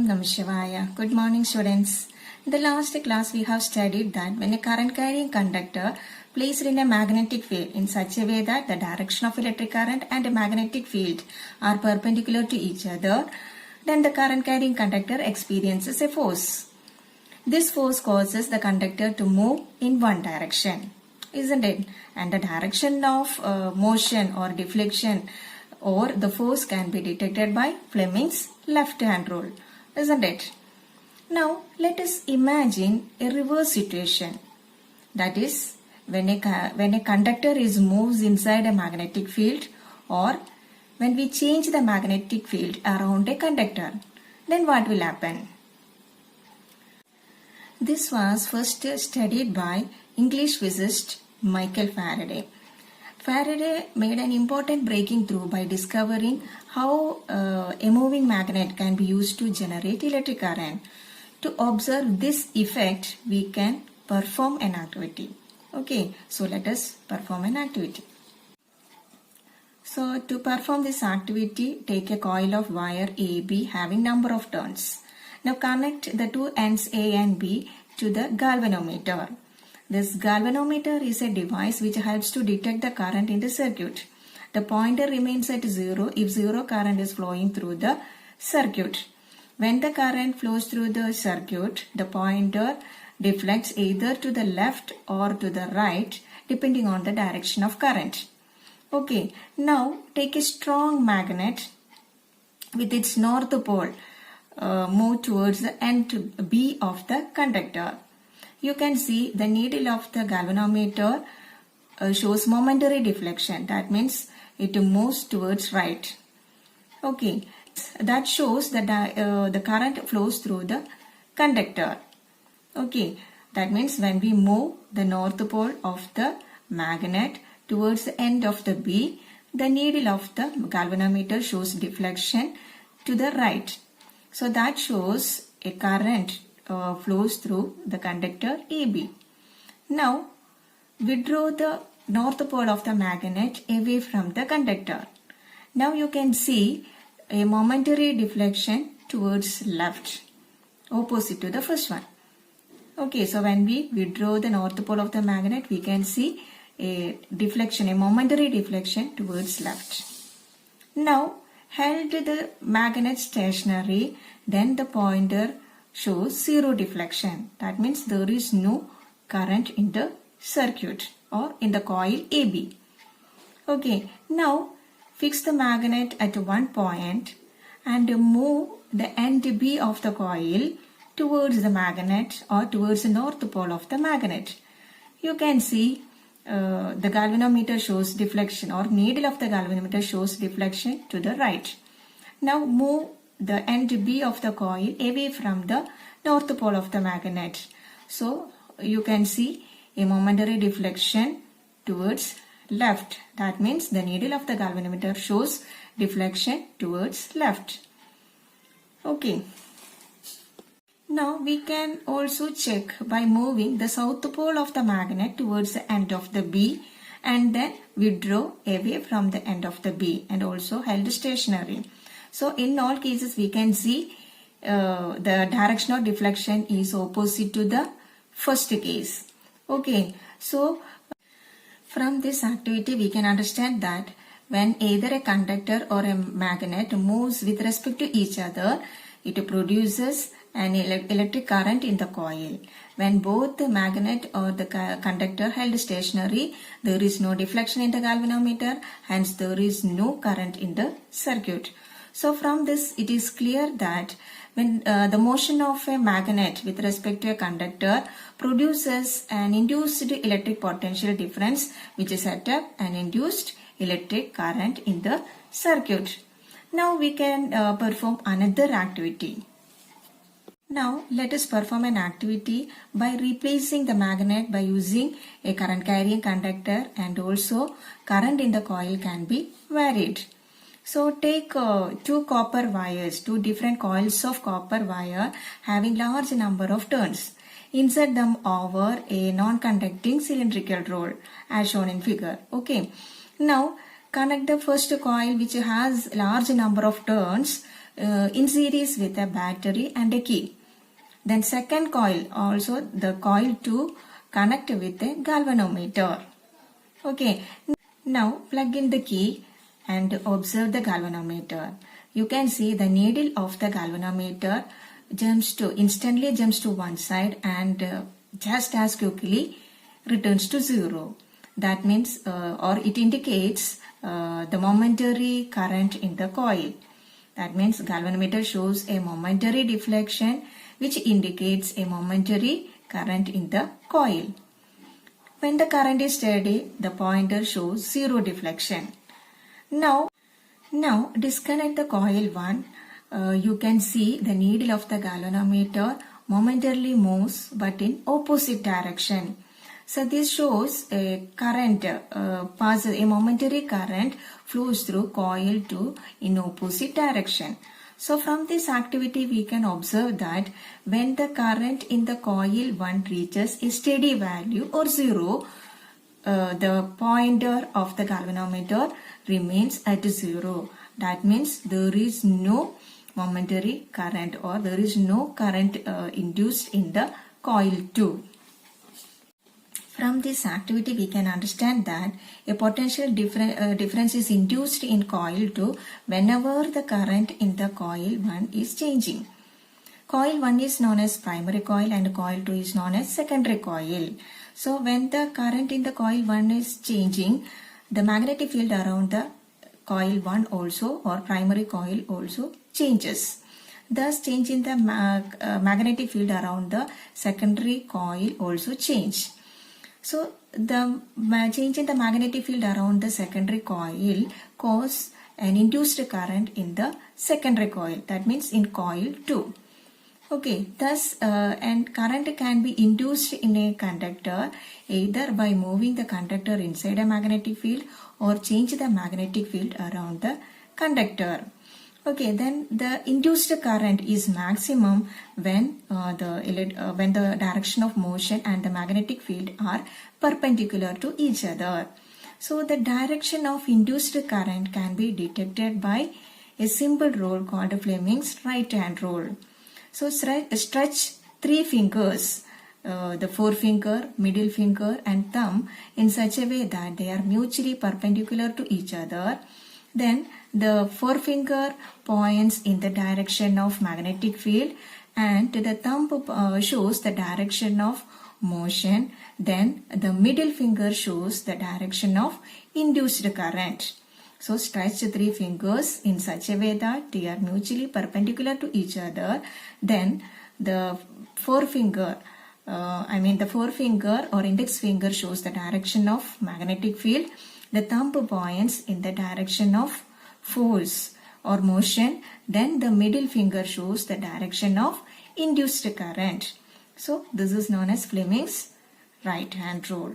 Om Namah Shivaya. Good morning, students. In the last class, we have studied that when a current carrying conductor placed in a magnetic field in such a way that the direction of electric current and a magnetic field are perpendicular to each other, then the current carrying conductor experiences a force. This force causes the conductor to move in one direction, isn't it? And the direction of motion or deflection or the force can be detected by Fleming's left hand rule, isn't it? Now let us imagine a reverse situation. That is, when a conductor is moves inside a magnetic field, or when we change the magnetic field around a conductor, then what will happen? This was first studied by English physicist Michael Faraday. Faraday made an important breaking through by discovering how a moving magnet can be used to generate electric current. To observe this effect, we can perform an activity. Okay, so let us perform an activity. So to perform this activity, take a coil of wire AB having number of turns. Now connect the two ends A and B to the galvanometer. This galvanometer is a device which helps to detect the current in the circuit. The pointer remains at 0 if 0 current is flowing through the circuit. When the current flows through the circuit, the pointer deflects either to the left or to the right depending on the direction of current. Okay, now take a strong magnet with its north pole move towards the end B of the conductor. You can see the needle of the galvanometer shows momentary deflection. That means it moves towards right. Okay, that shows that the current flows through the conductor. Okay, that means when we move the north pole of the magnet towards the end of the B, the needle of the galvanometer shows deflection to the right. So that shows a current flows through the conductor AB. Now withdraw the north pole of the magnet away from the conductor. Now you can see a momentary deflection towards left, opposite to the first one. Okay, so when we withdraw the north pole of the magnet, we can see a deflection, a momentary deflection towards left. Now held the magnet stationary, then the pointer shows zero deflection. That means there is no current in the circuit or in the coil AB. Okay, now fix the magnet at one point and move the end B of the coil towards the magnet or towards the north pole of the magnet. You can see the galvanometer shows deflection, or needle of the galvanometer shows deflection to the right. Now move the end B of the coil away from the north pole of the magnet. So you can see a momentary deflection towards left. That means the needle of the galvanometer shows deflection towards left. Okay. Now we can also check by moving the south pole of the magnet towards the end of the B and then withdraw away from the end of the B and also held stationary. So in all cases we can see the direction of deflection is opposite to the first case. Okay, so from this activity we can understand that when either a conductor or a magnet moves with respect to each other, it produces an electric current in the coil. When both the magnet or the conductor held stationary, there is no deflection in the galvanometer, hence there is no current in the circuit. So from this it is clear that when the motion of a magnet with respect to a conductor produces an induced electric potential difference which set up an induced electric current in the circuit. Now we can perform another activity. Now let us perform an activity by replacing the magnet by using a current carrying conductor, and also current in the coil can be varied. So take two copper wires, two different coils of copper wire having large number of turns. Insert them over a non-conducting cylindrical roll as shown in figure. Okay. Now connect the first coil which has large number of turns in series with a battery and a key. Then second coil, also the coil 2 connect with a galvanometer. Okay, now plug in the key and observe the galvanometer. You can see the needle of the galvanometer instantly jumps to one side and just as quickly returns to zero. That means or it indicates the momentary current in the coil. That means galvanometer shows a momentary deflection which indicates a momentary current in the coil. When the current is steady, the pointer shows zero deflection. Now disconnect the coil 1. You can see the needle of the galvanometer momentarily moves but in opposite direction. So this shows a current passes, a momentary current flows through coil 2 in opposite direction. So from this activity we can observe that when the current in the coil 1 reaches a steady value or zero, the pointer of the galvanometer remains at zero. That means there is no momentary current or there is no current induced in the coil 2. From this activity we can understand that a potential difference is induced in coil 2 whenever the current in the coil 1 is changing. Coil 1 is known as primary coil and coil 2 is known as secondary coil. So when the current in the coil 1 is changing, the magnetic field around the coil 1 also or primary coil also changes. Thus change in the magnetic field around the secondary coil also change. So the change in the magnetic field around the secondary coil cause an induced current in the secondary coil. That means in coil 2. Okay, thus and current can be induced in a conductor either by moving the conductor inside a magnetic field or change the magnetic field around the conductor. Okay, then the induced current is maximum when the direction of motion and the magnetic field are perpendicular to each other. So the direction of induced current can be detected by a simple rule called Fleming's right hand rule. So stretch 3 fingers, the forefinger, middle finger and thumb in such a way that they are mutually perpendicular to each other. Then the forefinger points in the direction of magnetic field and the thumb shows the direction of motion. Then the middle finger shows the direction of induced current. So stretch 3 fingers in such a way that they are mutually perpendicular to each other. Then the forefinger or index finger shows the direction of magnetic field. The thumb points in the direction of force or motion. Then the middle finger shows the direction of induced current. So this is known as Fleming's right hand rule.